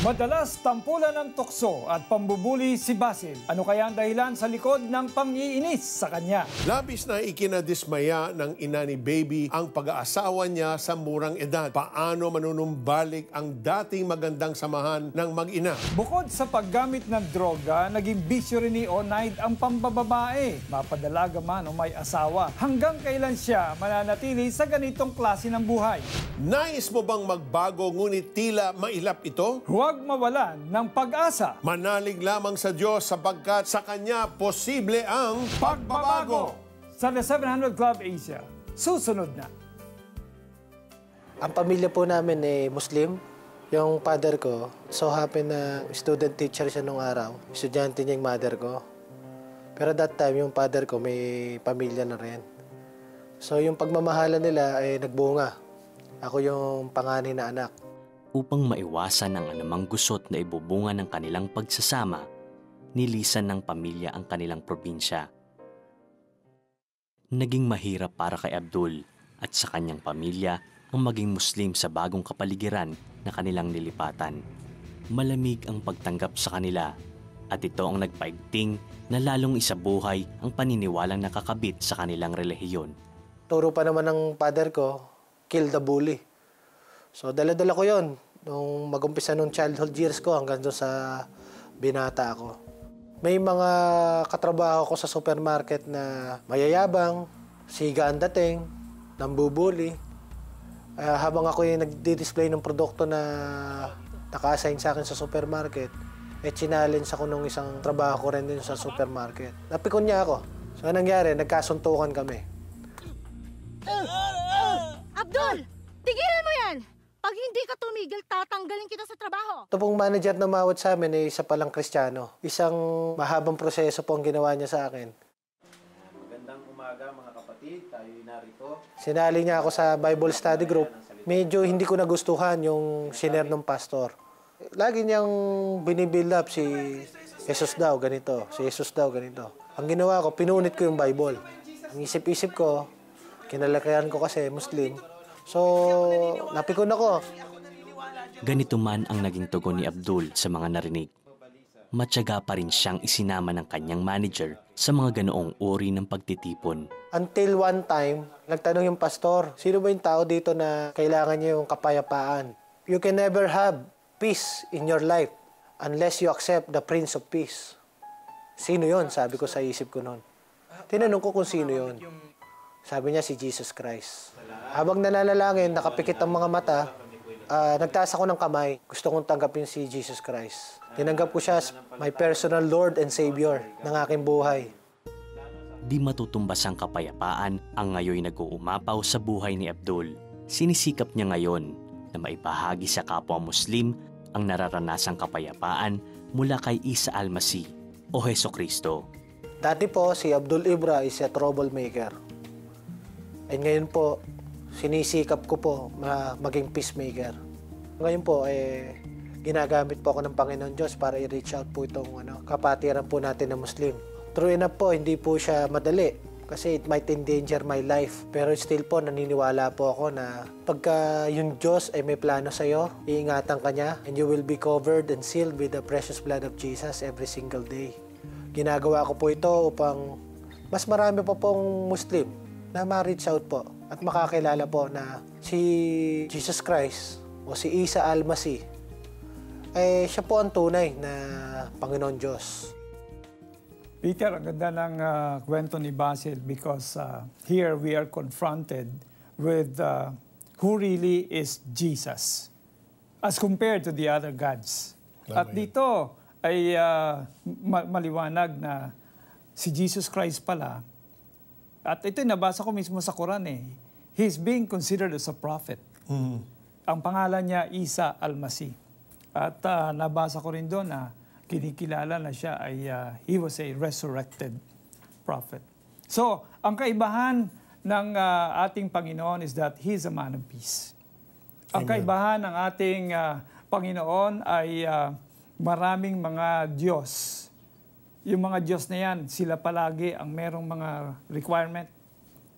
Madalas tampulan ng tukso at pambubuli si Basil. Ano kaya ang dahilan sa likod ng pang-iinis sa kanya? Labis na ikinadismaya ng ina ni Baby ang pag-aasawa niya sa murang edad. Paano manunumbalik ang dating magandang samahan ng mag-ina? Bukod sa paggamit ng droga, naging bisyo rin ni Onaid ang pambababae. Mapadalaga man o may asawa. Hanggang kailan siya mananatili sa ganitong klase ng buhay? Nais mo bang magbago ngunit tila mailap ito? Huwag mawalan ng pag-asa. Manalig lamang sa Diyos sapagkat sa Kanya posible ang pagbabago. Sa The 700 Club Asia, susunod na. Ang pamilya po namin ay Muslim. Yung father ko, so happy na student teacher siya nung araw. Estudyante niya yung mother ko. Pero that time, yung father ko may pamilya na rin. So yung pagmamahalan nila ay nagbunga. Ako yung panganay na anak. Upang maiwasan ang anumang gusot na ibubunga ng kanilang pagsasama, nilisan ng pamilya ang kanilang probinsya. Naging mahirap para kay Abdul at sa kanyang pamilya ang maging Muslim sa bagong kapaligiran na kanilang nilipatan. Malamig ang pagtanggap sa kanila at ito ang nagpaigting na lalong isabuhay ang paniniwalang nakakabit sa kanilang relihiyon. Turo pa naman ng father ko, kill the bully. So dala-dala ko yon nung mag-umpisa nung childhood years ko hanggang doon sa binata ako. May mga katrabaho ko sa supermarket na mayayabang, siga ang dating, nambubuli. Habang ako yung nagdi-display ng produkto na naka-assign sa akin sa supermarket, challenge ako nung isang trabaho ko rin din sa supermarket. Napikon niya ako. So anong nangyari? Nagkasuntukan kami. Abdul! Tigilan mo yan! Pag hindi ka tumigil, tatanggalin kita sa trabaho. Ito pong manager na mawat sa amin ay isa palang Kristiyano. Isang mahabang proseso po ang ginawa niya sa akin. Magandang umaga mga kapatid, tayo'y narito. Sinali niya ako sa Bible study group. Medyo hindi ko nagustuhan yung shiner ng pastor. Lagi niyang binibuild up si Jesus daw ganito, si Jesus daw ganito. Ang ginawa ko, pinunit ko yung Bible. Ang isip-isip ko, kinalakihan ko kasi Muslim. So, napikon ako. Ganito man ang naging tugon ni Abdul sa mga narinig. Matyaga pa rin siyang isinama ng kanyang manager sa mga ganoong uri ng pagtitipon. Until one time, nagtanong yung pastor, sino ba yung tao dito na kailangan niya yung kapayapaan? You can never have peace in your life unless you accept the Prince of Peace. Sino yon? Sabi ko sa isip ko noon. Tinanong ko kung sino yon. Sabi niya si Jesus Christ. Habang nananalangin, nakapikit ang mga mata, nagtaas ako ng kamay. Gusto kong tanggapin si Jesus Christ. Tinanggap ko siya as my personal Lord and Savior ng aking buhay. Di matutumbas ang kapayapaan ang ngayon nag-uumapaw sa buhay ni Abdul. Sinisikap niya ngayon na maibahagi sa kapwa Muslim ang nararanasang kapayapaan mula kay Isa Almasi o Heso Kristo. Dati po, si Abdul Ibra is a troublemaker. And ngayon po, sinisikap ko po maging peacemaker. Ngayon po, ginagamit po ako ng Panginoon Diyos para i-reach out po itong kapatiran po natin na Muslim. True enough po, hindi po siya madali kasi it might endanger my life. Pero still po, naniniwala po ako na pagka yung Diyos ay may plano sa'yo, iingatan ka niya, and you will be covered and sealed with the precious blood of Jesus every single day. Ginagawa ko po ito upang mas marami pa pong Muslim na ma-reach out po at makakilala po na si Jesus Christ o si Isa Almasi ay siya po ang tunay na Panginoon Diyos. Peter, ang ganda ng kwento ni Basil because here we are confronted with who really is Jesus as compared to the other gods. At dito ay maliwanag na si Jesus Christ pala. At ito nabasa ko mismo sa Quran He's being considered as a prophet. Ang pangalan niya, Isa Almasi. At nabasa ko rin doon na kinikilala na siya ay he was a resurrected prophet. So, ang kaibahan ng ating Panginoon is that He's a man of peace. Ang kaibahan ng ating Panginoon ay maraming mga Diyos. Yung mga Diyos na yan, sila palagi ang merong mga requirement.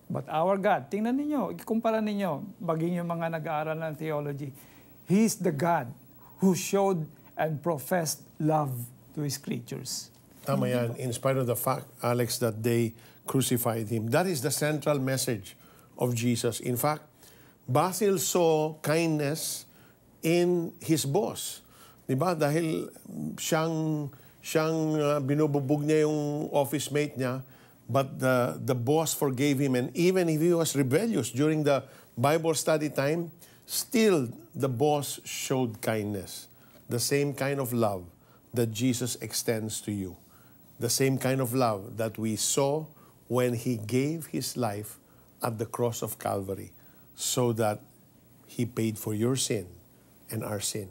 But our God, tingnan ninyo, ikumpara ninyo, baging yung mga nag-aaral ng theology, He's the God who showed and professed love to His creatures. Tama yan, in spite of the fact, Alex, that they crucified Him. That is the central message of Jesus. In fact, Basil saw kindness in his boss. Diba? Dahil siyang binububog niya yung office mate niya, but the boss forgave him. And even if he was rebellious during the Bible study time, still the boss showed kindness. The same kind of love that Jesus extends to you. The same kind of love that we saw when He gave His life at the cross of Calvary, so that He paid for your sin and our sin.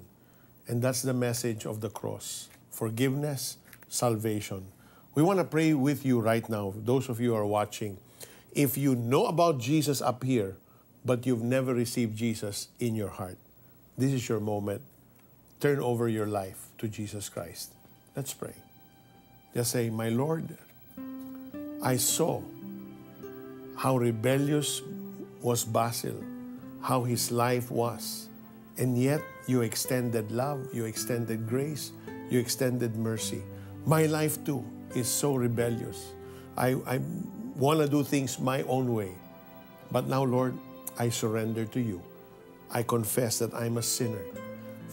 And that's the message of the cross. Forgiveness, salvation. We want to pray with you right now, those of you who are watching. If you know about Jesus up here, but you've never received Jesus in your heart, this is your moment. Turn over your life to Jesus Christ. Let's pray. Just say, my Lord, I saw how rebellious was Basil, how his life was, and yet you extended love, you extended grace, you extended mercy. My life too is so rebellious. I want to do things my own way. But now, Lord, I surrender to you. I confess that I'm a sinner.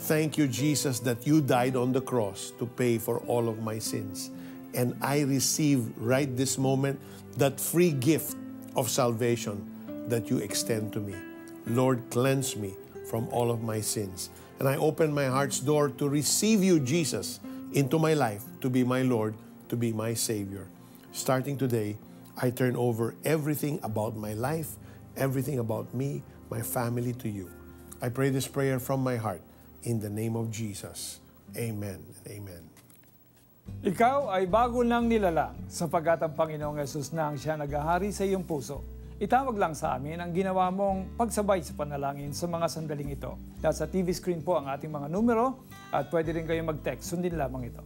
Thank you, Jesus, that you died on the cross to pay for all of my sins. And I receive right this moment that free gift of salvation that you extend to me. Lord, cleanse me from all of my sins. And I open my heart's door to receive you, Jesus, into my life, to be my Lord, to be my Savior. Starting today, I turn over everything about my life, everything about me, my family to you. I pray this prayer from my heart in the name of Jesus. Amen and amen. Ikaw ay bago nang nilalang sapagkat ang Panginoong Yesus na ang siya naghahari sa iyong puso. Itawag lang sa amin ang ginawa mong pagsabay sa panalangin sa mga sandaling ito. Nasa TV screen po ang ating mga numero at pwede rin kayong mag-text. Sundin lamang ito.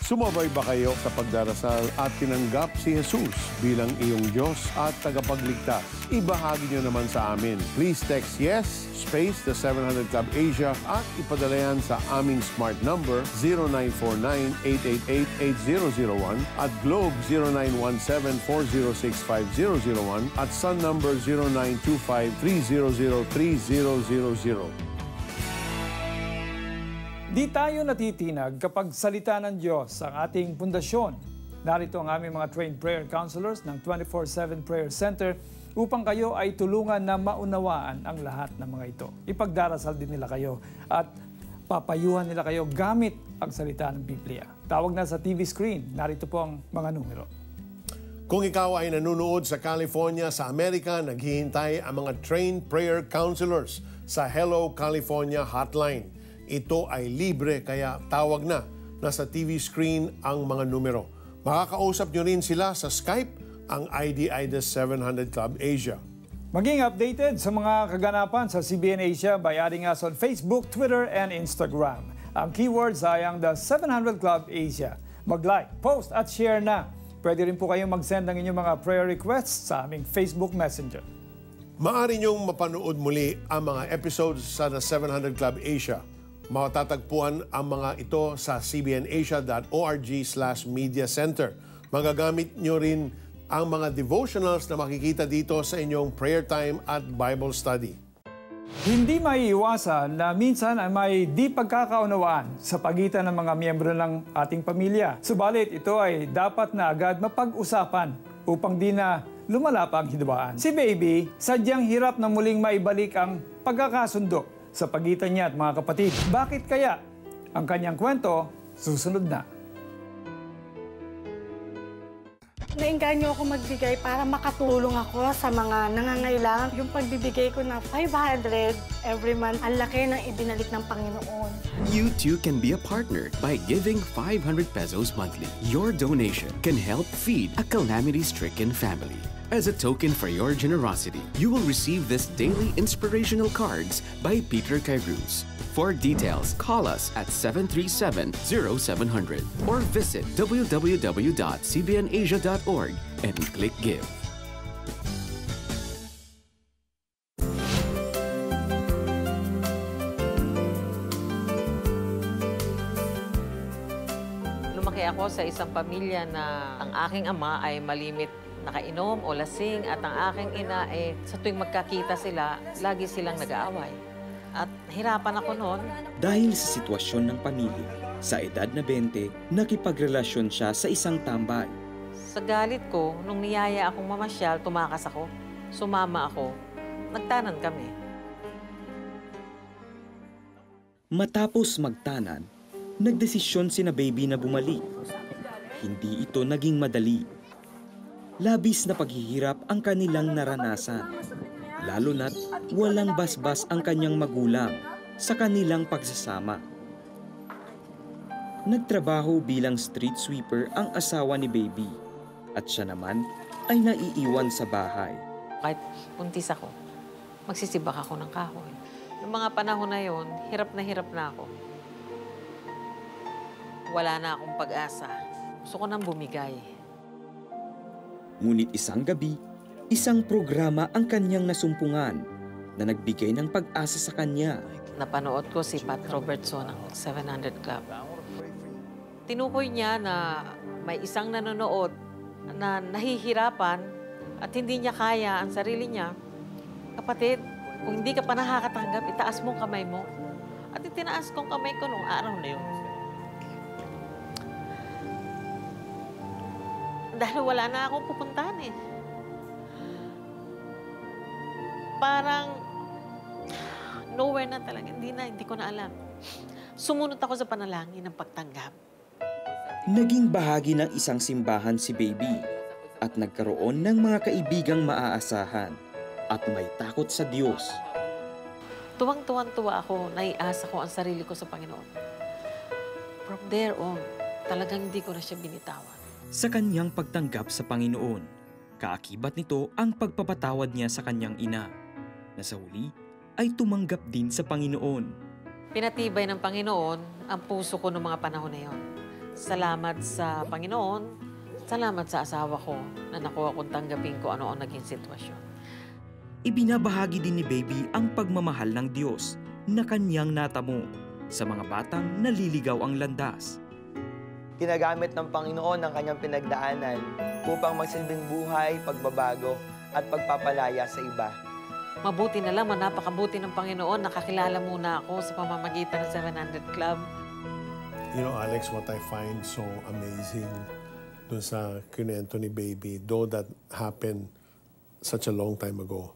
Sumabay ba kayo sa pagdarasal at tinanggap si Jesus bilang iyong Diyos at tagapagligtas? Ibahagi niyo naman sa amin. Please text yes, space the 700 Club Asia at ipadala yan sa aming smart number 0949-888-8001 at Globe 0917-406-5001 at Sun number 0925-300-3000. Di tayo natitinag kapag salita ng Diyos ang ating pundasyon. Narito ang aming mga trained prayer counselors ng 24/7 Prayer Center upang kayo ay tulungan na maunawaan ang lahat ng mga ito. Ipagdarasal din nila kayo at papayuhan nila kayo gamit ang salita ng Biblia. Tawag na sa TV screen. Narito po ang mga numero. Kung ikaw ay nanonood sa California, sa Amerika, naghihintay ang mga trained prayer counselors sa Hello California hotline. Ito ay libre kaya tawag na. Nasa TV screen ang mga numero. Makakausap nyo rin sila sa Skype, ang ID-IDES 700 Club Asia. Maging updated sa mga kaganapan sa CBN Asia by adding us on Facebook, Twitter, and Instagram. Ang keywords ay ang The 700 Club Asia. Mag-like, post at share na. Pwede rin po kayong mag-send ng inyong mga prayer requests sa aming Facebook Messenger. Maaari nyong mapanood muli ang mga episodes sa The 700 Club Asia. Matatagpuan ang mga ito sa cbnasia.org/media center. Magagamit nyo rin ang mga devotionals na makikita dito sa inyong prayer time at Bible study. Hindi maiiwasan na minsan ay may di pagkakaunawaan sa pagitan ng mga miyembro ng ating pamilya. Subalit ito ay dapat na agad mapag-usapan upang di na lumala pa ang hidwaan. Si Baby, sadyang hirap na muling maibalik ang pagkakasundo sa pagitan niya at mga kapatid. Bakit kaya? Ang kanyang kwento, susunod na. Nainganyo ako magbigay para makatulong ako sa mga nangangailangan. Yung pagbibigay ko na 500 every month, ang laki ng ibinalik ng Panginoon. You too can be a partner by giving 500 pesos monthly. Your donation can help feed a calamity-stricken family. As a token for your generosity, you will receive this daily inspirational cards by Peter Kairouz. For details, call us at 737-0700 or visit www.cbnasia.org and click Give. lumaki ako sa isang pamilya na ang aking ama ay malimit nakainom o lasing at ang aking ina ay sa tuwing magkakita sila, lagi silang nag-aaway. At hirapan ako noon. Dahil sa sitwasyon ng pamilya, sa edad na 20, nakipagrelasyon siya sa isang tambay. Sa galit ko, nung niyaya akong mamasyal, tumakas ako. Sumama ako. Nagtanan kami. Matapos magtanan, nagdesisyon sina Baby na bumalik. Hindi ito naging madali. Labis na paghihirap ang kanilang naranasan, lalo na't walang basbas ang kanyang magulang sa kanilang pagsasama. Nagtrabaho bilang street sweeper ang asawa ni Baby at siya naman ay naiiwan sa bahay. Kahit buntis ako, magsisibak ako ng kahoy. Noong mga panahon na yon, hirap na ako. Wala na akong pag-asa. Gusto ko nang bumigay. Ngunit isang gabi, isang programa ang kanyang nasumpungan na nagbigay ng pag-asa sa kanya. Napanood ko si Pat Robertson ng 700 Club. Tinukoy niya na may isang nanonood na nahihirapan at hindi niya kaya ang sarili niya. Kapatid, kung hindi ka pa nakakatanggap, itaas mong kamay mo. At itinaas kong kamay ko noong araw na yun. Dahil wala na akong pupuntahan eh. Parang nowhere na talaga. Hindi ko na alam. Sumunod ako sa panalangin ng pagtanggap. Naging bahagi ng isang simbahan si Baby at nagkaroon ng mga kaibigang maaasahan at may takot sa Diyos. Tuwang-tuwang-tuwa ako, naiasa ko ang sarili ko sa Panginoon. From there on, talagang hindi ko na siya binitawan. Sa kanyang pagtanggap sa Panginoon, kaakibat nito ang pagpapatawad niya sa kanyang ina, na sa huli ay tumanggap din sa Panginoon. Pinatibay ng Panginoon ang puso ko noong mga panahon na yon. Salamat sa Panginoon, salamat sa asawa ko na nakuha kong tanggapin ko ano ang naging sitwasyon. Ibinabahagi din ni Baby ang pagmamahal ng Diyos na kanyang natamo sa mga batang naliligaw ang landas. Ginagamit ng Panginoon ang kanyang pinagdaanan upang magsilbing buhay, pagbabago at pagpapalaya sa iba. Mabuti na lang, napakabuti ng Panginoon. Nakakilala muna ako sa pamamagitan ng 700 Club. You know, Alex, what I find so amazing dun sa kinento ni Baby, though that happened such a long time ago,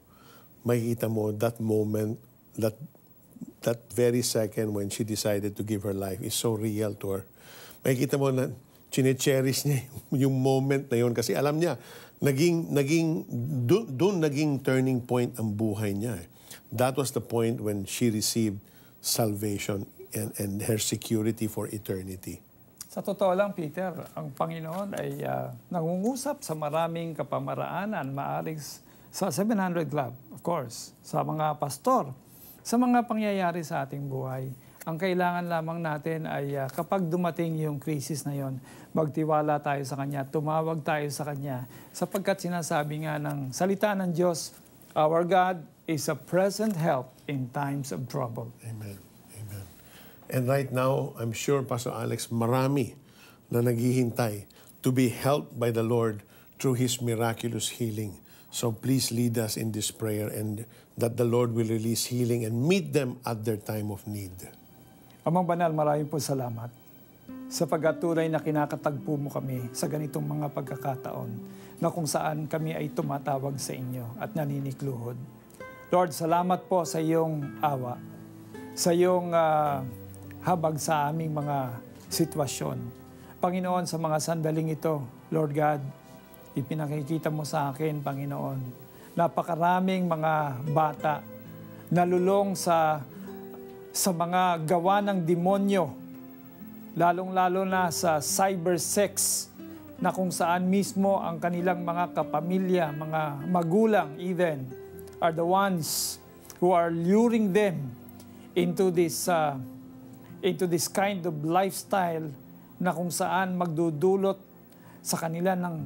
makikita mo that moment, that very second when she decided to give her life is so real to her. Makikita mo na chine-cherish niya yung moment na yun kasi alam niya, doon naging turning point ang buhay niya. That was the point when she received salvation and her security for eternity. Sa totoo lang, Peter, ang Panginoon ay nangungusap sa maraming kapamaraanan, maaring sa 700 Club, of course, sa mga pastor, sa mga pangyayari sa ating buhay. Ang kailangan lamang natin ay kapag dumating yung crisis na yon, magtiwala tayo sa Kanya, tumawag tayo sa Kanya, sapagkat sinasabi nga ng salita ng Diyos, our God is a present help in times of trouble. Amen. Amen. And right now, I'm sure, Pastor Alex, marami na naghihintay to be helped by the Lord through His miraculous healing. So please lead us in this prayer and that the Lord will release healing and meet them at their time of need. Amang Banal, maraming po salamat sa pagkatuloy na kinakatagpo mo kami sa ganitong mga pagkakataon na kung saan kami ay tumatawag sa inyo at naninikluhod. Lord, salamat po sa iyong awa, sa iyong habag sa aming mga sitwasyon. Panginoon, sa mga sandaling ito, Lord God, ipinakikita mo sa akin, Panginoon, napakaraming mga bata nalulong sa mga gawa ng demonyo, lalong-lalo na sa cybersex, na kung saan mismo ang kanilang mga kapamilya, mga magulang even, are the ones who are luring them into this kind of lifestyle na kung saan magdudulot sa kanila ng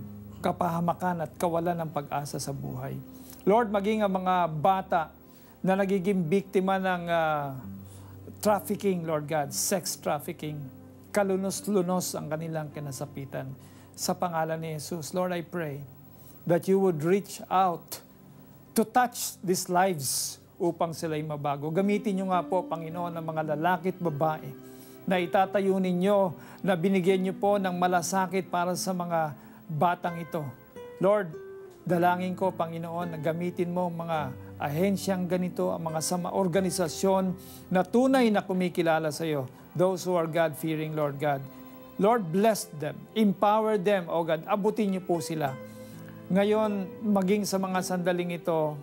kapahamakan at kawalan ng pag-asa sa buhay. Lord, maging ang mga bata na nagiging biktima ng trafficking, Lord God, sex trafficking. kalunos-lunos ang kanilang kinasapitan. Sa pangalan ni Jesus, Lord, I pray that you would reach out to touch these lives upang sila'y mabago. Gamitin niyo nga po, Panginoon, ang mga lalaki at babae na itatayo ninyo, na binigyan niyo po ng malasakit para sa mga batang ito. Lord, dalangin ko, Panginoon, na gamitin mo mga ahensyang ganito, ang mga organisasyon na tunay na kumikilala sa iyo. Those who are God-fearing, Lord God. Lord, bless them. Empower them, O God. Abutin niyo po sila. Ngayon, maging sa mga sandaling ito,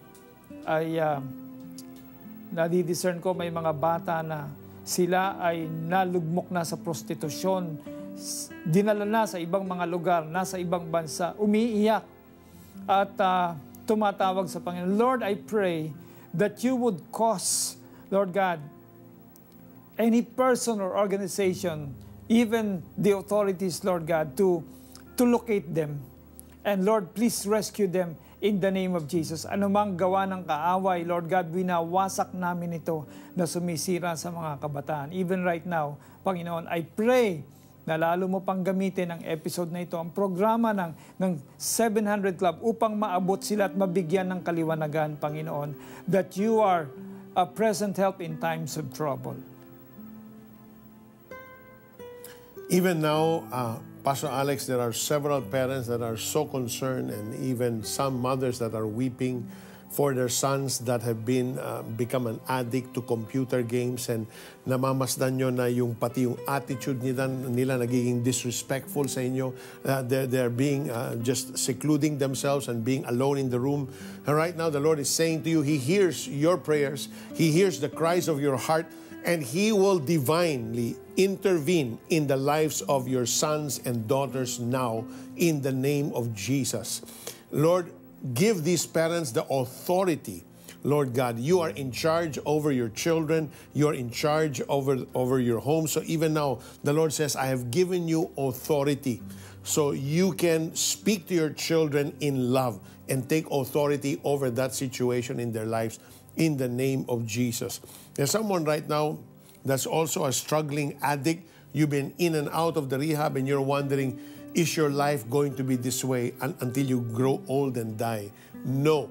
ay nadidiscern ko may mga bata na sila ay nalugmok na sa prostitusyon, dinala na sa ibang mga lugar, nasa ibang bansa, umiiyak at tumatawag sa Panginoon. Lord, I pray that you would cause, Lord God, any person or organization, even the authorities, Lord God, to locate them. And Lord, please rescue them in the name of Jesus. Anumang gawa ng kaaway, Lord God, winawasak namin ito na sumisira sa mga kabataan. Even right now, Panginoon, I pray na lalo mo pang gamitin ang episode na ito, ang programa ng 700 Club upang maabot sila at mabigyan ng kaliwanagan, Panginoon, that you are a present help in times of trouble. Even now, Pastor Alex, there are several parents that are so concerned, and even some mothers that are weeping for their sons that have become an addict to computer games, and namamasdan nyo na pati yung attitude nila nagiging disrespectful sa inyo. They're being just secluding themselves and being alone in the room. And right now, the Lord is saying to you, He hears your prayers, He hears the cries of your heart, and He will divinely intervene in the lives of your sons and daughters now in the name of Jesus. Lord, give these parents the authority. Lord God, you are in charge over your children. You are in charge over your home. So even now, the Lord says, I have given you authority. So you can speak to your children in love and take authority over that situation in their lives in the name of Jesus. There's someone right now that's also a struggling addict. You've been in and out of the rehab and you're wondering, is your life going to be this way until you grow old and die? No.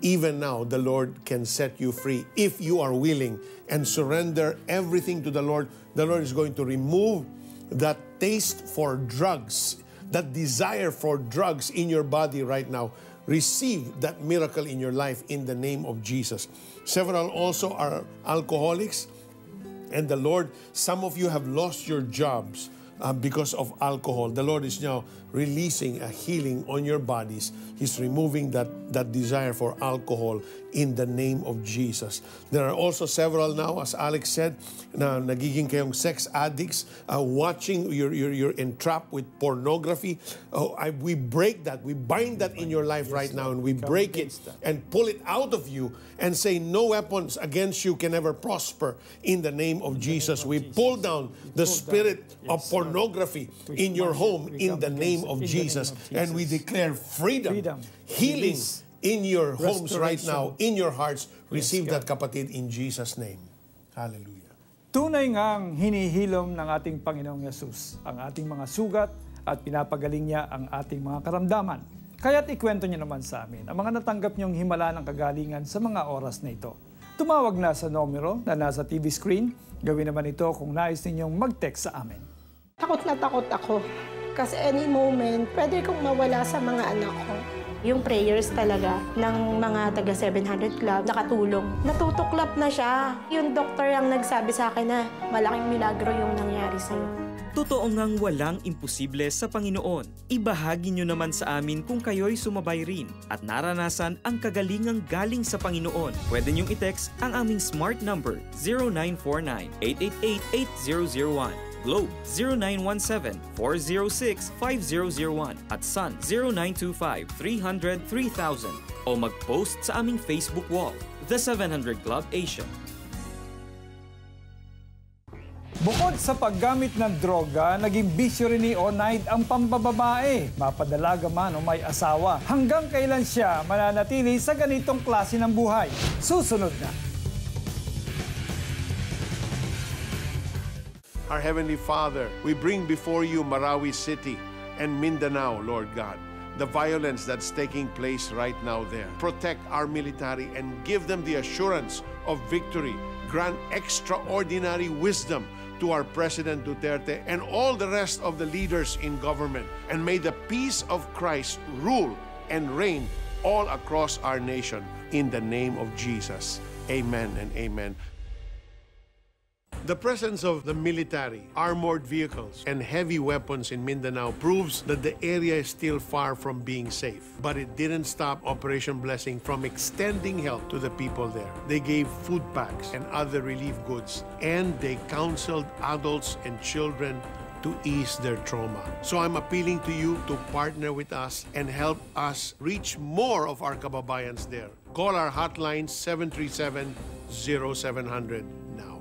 Even now, the Lord can set you free. If you are willing and surrender everything to the Lord is going to remove that taste for drugs, that desire for drugs in your body right now. Receive that miracle in your life in the name of Jesus. Several also are alcoholics. And the Lord, some of you have lost your jobs because of alcohol. The Lord is now releasing a healing on your bodies. He's removing that desire for alcohol in the name of Jesus. There are also several now, as Alex said, na nagiging kayong sex addicts, watching, you're entrapped with pornography. We break that. We bind that in your life right now, and we break it and pull it out of you and say, no weapons against you can ever prosper in the name of Jesus. We pull down the spirit of pornography in your home in the name of Jesus. And we declare freedom, healing in your homes right now, in your hearts. Receive that, kapatid, in Jesus' name. Hallelujah. Tunay ngang hinihilom ng ating Panginoong Yesus ang ating mga sugat at pinapagaling niya ang ating mga karamdaman. Kaya't ikwento niyo naman sa amin ang mga natanggap niyong himala ng kagalingan sa mga oras na ito. Tumawag na sa numero na nasa TV screen. Gawin naman ito kung nais ninyong mag-text sa amin. Takot na takot ako. Kasi any moment, pwede kong mawala sa mga anak ko. Yung prayers talaga ng mga taga 700 Club nakatulong. Natutuklap na siya. Yung doktor ang nagsabi sa akin na malaking milagro yung nangyari sa'yo. Totoo ngang walang imposible sa Panginoon. Ibahagi nyo naman sa amin kung kayo'y sumabay rin at naranasan ang kagalingang galing sa Panginoon. Pwede nyong i-text ang aming smart number 0949-888-8001. Globe 0917-406-5001 at Sun 0925-300-3000 o mag-post sa aming Facebook wall, The 700 Club Asia. Bukod sa paggamit ng droga, naging bisyo rin ni Onaid ang pambababae. Mapadalaga man o may asawa. Hanggang kailan siya mananatili sa ganitong klase ng buhay? Susunod na. Our Heavenly Father, we bring before you Marawi City and Mindanao, Lord God. The violence that's taking place right now there. Protect our military and give them the assurance of victory. Grant extraordinary wisdom to our President Duterte and all the rest of the leaders in government. And may the peace of Christ rule and reign all across our nation. In the name of Jesus. Amen and amen. The presence of the military, armored vehicles, and heavy weapons in Mindanao proves that the area is still far from being safe. But it didn't stop Operation Blessing from extending help to the people there. They gave food packs and other relief goods, and they counseled adults and children to ease their trauma. So I'm appealing to you to partner with us and help us reach more of our kababayans there. Call our hotline 737-0700 now.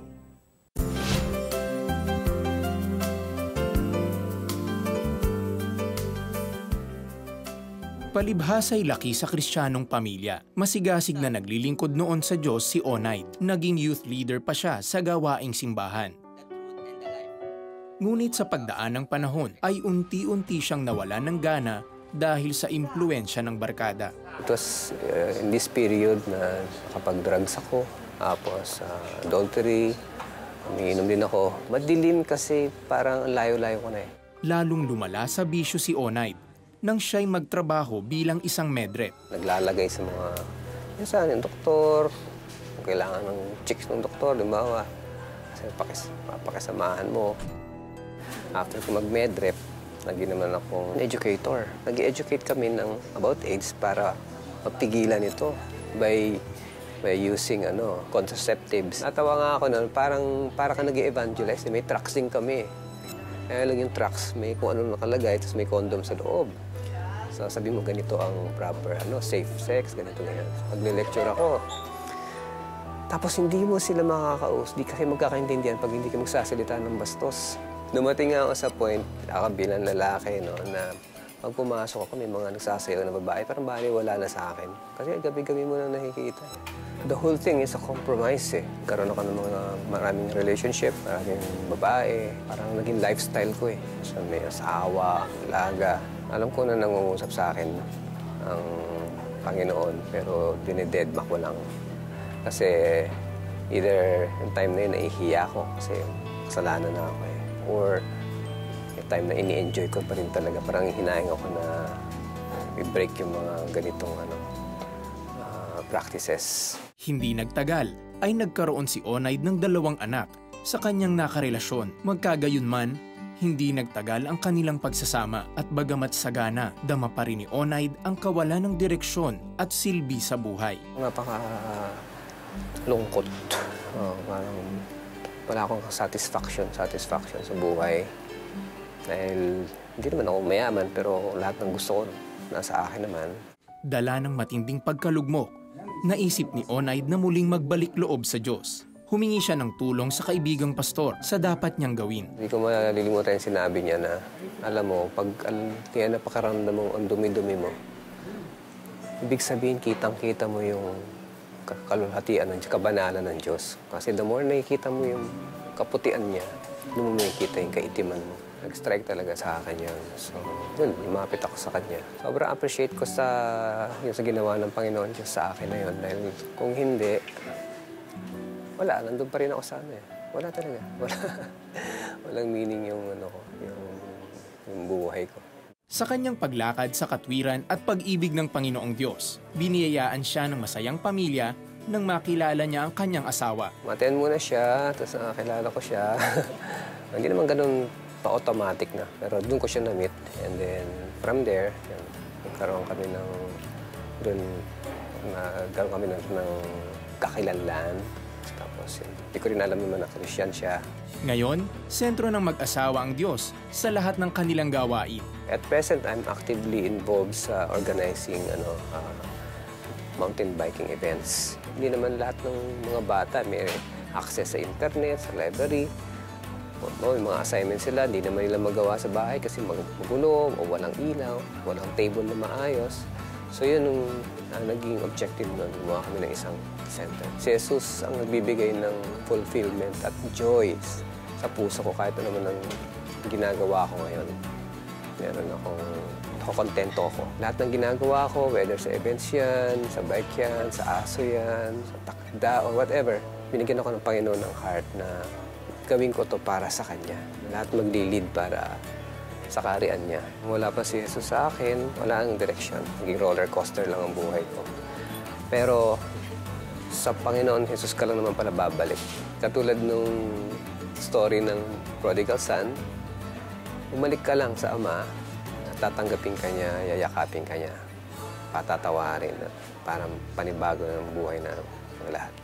Palibhasa'y laki sa Kristiyanong pamilya. Masigasig na naglilingkod noon sa Diyos si Onaid. Naging youth leader pa siya sa gawaing simbahan. Ngunit sa pagdaan ng panahon ay unti-unti siyang nawalan ng gana dahil sa impluensya ng barkada. It was in this period na nakapag-drugs ako, tapos adultery, umiinom din ako. Madilim kasi parang layo-layo ko na eh. Lalong lumala sa bisyo si Onaid nang siya'y magtrabaho bilang isang medrep. Naglalagay sa mga, minsan yung doktor, kung kailangan ng chicks ng doktor, di ba? Kasi pakisamahan mo. After ko mag-medrep, naging naman akong educator. Nag-educate kami ng about AIDS para mapigilan ito by using contraceptives. Natawa nga ako noon, para ka nag-evangelize. May tracks din kami. Kaya lang yung tracks, may kung ano nakalagay, tapos may condom sa loob. So sabi mo, ganito ang proper, safe sex, ganito ganyan. Magle-lecture ako. Tapos hindi mo sila makakaus, di kayo magkakaintindihan pag hindi kayo magsasalita ng bastos. Dumating nga ako sa point, ako bilang lalaki, na pag pumasok ako, may mga nagsasayaw na babae, parang baliwala na sa akin. Kasi gabi-gabi mo na nakikita. The whole thing is a compromise eh. Karoon ako ng maraming relationship, maraming babae. Parang naging lifestyle ko eh. So may asawa, alaga. Alam ko na nangungusap sa akin ang Panginoon, pero dinededma ko lang. Kasi either yung time na yun, naihiya ako kasi kasalanan na ako eh. Or yung time na ini-enjoy ko pa rin talaga. Parang hinaing ako na i-break yung mga ganitong practices. Hindi nagtagal ay nagkaroon si Onaid ng 2 anak sa kanyang nakarelasyon. Magkagayunman, hindi nagtagal ang kanilang pagsasama at bagamat sagana, dama pa rin ni Onaid ang kawalan ng direksyon at silbi sa buhay. Napaka-lungkot. Parang wala akong satisfaction sa buhay. Dahil hindi naman ako mayaman, pero lahat ng gusto ko nasa akin naman. Dala ng matinding pagkalugmok, naisip ni Onaid na muling magbalik loob sa Diyos. Humingi siya ng tulong sa kaibigang pastor sa dapat niyang gawin. Hindi ko malilimutan yung sinabi niya na, alam mo, pag kaya napakaramdam mong ang dumi-dumi mo, ibig sabihin kitang-kita mo yung kalulhatian ng kabanalan ng Diyos. Kasi the more nakikita mo yung kaputian niya, doon mo makikita yung kaitiman mo. Nag-strike talaga sa akin yun. So, yun, lumapit ako sa kanya. Sobrang appreciate ko sa ginawa ng Panginoon Diyos sa akin na yun. Dahil kung hindi, wala, nandun pa rin ako sa ano eh. Wala talaga. Walang meaning yung buhay ko. Sa kanyang paglakad sa katwiran at pag-ibig ng Panginoong Diyos, biniyayaan siya ng masayang pamilya nang makilala niya ang kanyang asawa. Maten muna siya, tapos nakakilala ko siya. Hindi naman ganun pa-automatic na. Pero doon ko siya na-meet. And then, from there, nagkaroon kami ng kakilanlan. Tapos, hindi ko rin alam naman na Christian siya. Ngayon, sentro ng mag-asawa ang Diyos sa lahat ng kanilang gawain. At present, I'm actively involved sa organizing mountain biking events. Hindi naman lahat ng mga bata may access sa internet, sa library. May mga assignments sila, hindi naman nila magawa sa bahay kasi magulo o walang ilaw, walang table na maayos. So yun yung naging objective nun, gumawa kami ng isang center. Si Jesus ang nagbibigay ng fulfillment at joy sa puso ko kahit ano naman ang ginagawa ko ngayon. Meron akong kontento ako. Lahat ng ginagawa ko, whether sa events yan, sa bike yan, sa aso yan, sa takda, or whatever, binigyan ako ng Panginoon ng heart na gawin ko to para sa Kanya. Lahat magli-lead para sa kaharian niya. Wala pa si Jesus sa akin, wala ang direksyon. Naging roller coaster lang ang buhay ko. Pero sa Panginoon, Jesus ka lang naman pala babalik. Katulad nung story ng prodigal son, bumalik ka lang sa Ama, tatanggapin ka niya, yayakapin ka niya, patatawarin at parang panibago ng buhay na ng lahat.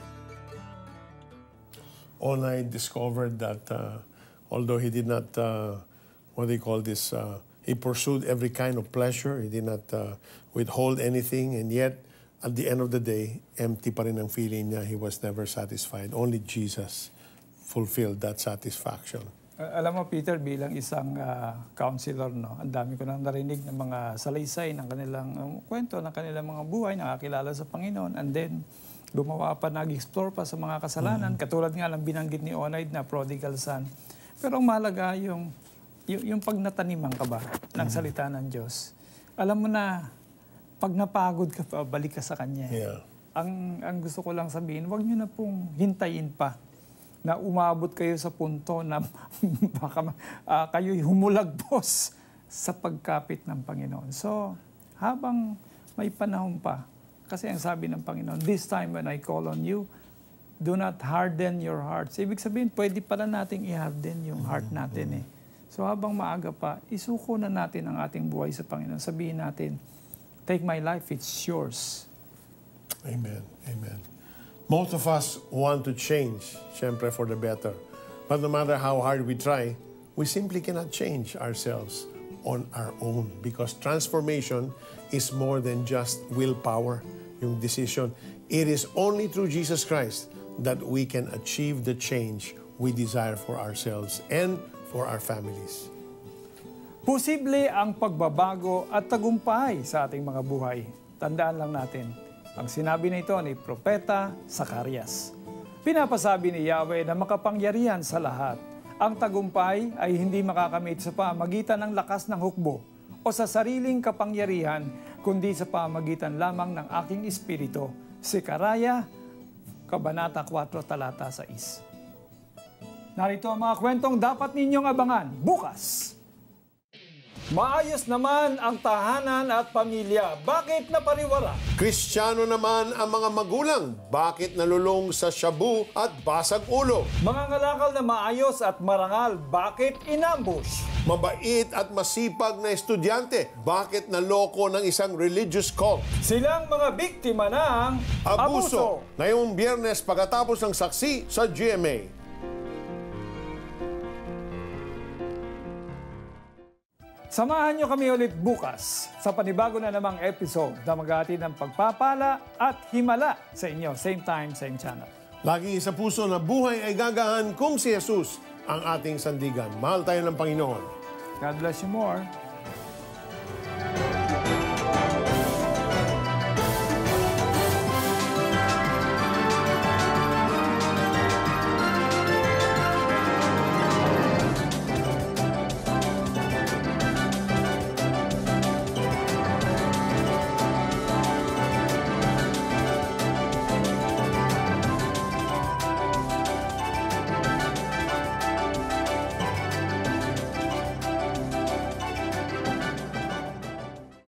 Onay discovered that although he did not, what do you call this, he pursued every kind of pleasure, he did not withhold anything, and yet, at the end of the day, empty pa rin ang feeling niya, he was never satisfied. Only Jesus fulfilled that satisfaction. Alam mo, Peter, bilang isang counselor, no, ang dami ko nang narinig ng mga salaysay ng kanilang kwento, ng kanilang mga buhay, nakakilala sa Panginoon, and then gumawa pa, nag-explore pa sa mga kasalanan, katulad nga lang binanggit ni Onaid na prodigal son. Pero ang mahalaga yung pag nataniman ka ba ng salita ng Diyos. Alam mo na, pag napagod ka pa, balik ka sa Kanya. Yeah. Ang gusto ko lang sabihin, huwag nyo na pong hintayin pa na umabot kayo sa punto na baka kayo'y humulagpos sa pagkapit ng Panginoon. So, habang may panahon pa, kasi ang sabi ng Panginoon, this time when I call on you, do not harden your hearts. Ibig sabihin, pwede pala nating i-harden yung heart natin eh. So habang maaga pa, isuko na natin ang ating buhay sa Panginoon. Sabihin natin, take my life, it's yours. Amen. Amen. Most of us want to change, syempre for the better. But no matter how hard we try, we simply cannot change ourselves on our own because transformation is more than just willpower, yung decision. It is only through Jesus Christ that we can achieve the change we desire for ourselves and for our families. Posible ang pagbabago at tagumpay sa ating mga buhay. Tandaan lang natin, ang sinabi na ito ni Propeta Zacarias. Pinapasabi ni Yahweh na makapangyarihan sa lahat. Ang tagumpay ay hindi makakamit sa pamagitan ng lakas ng hukbo o sa sariling kapangyarihan, kundi sa pamagitan lamang ng aking espiritu. Zacarias, Kabanata 4, Talata 6. Narito ang mga kwentong dapat ninyong abangan bukas. Maayos naman ang tahanan at pamilya. Bakit napariwara? Kristiyano naman ang mga magulang. Bakit nalulong sa shabu at basag ulo? Mga ngalakal na maayos at marangal. Bakit inambush? Mabait at masipag na estudyante. Bakit naloko ng isang religious cult? Silang mga biktima ng abuso. Ngayong Biyernes pagkatapos ng saksi sa GMA. Samahan niyo kami ulit bukas sa panibago na namang episode na maghahatid ng pagpapala at himala sa inyo. Same time, same channel. Laging sa puso na buhay ay gagahan kung si Jesus ang ating sandigan. Mahal tayo ng Panginoon. God bless you more.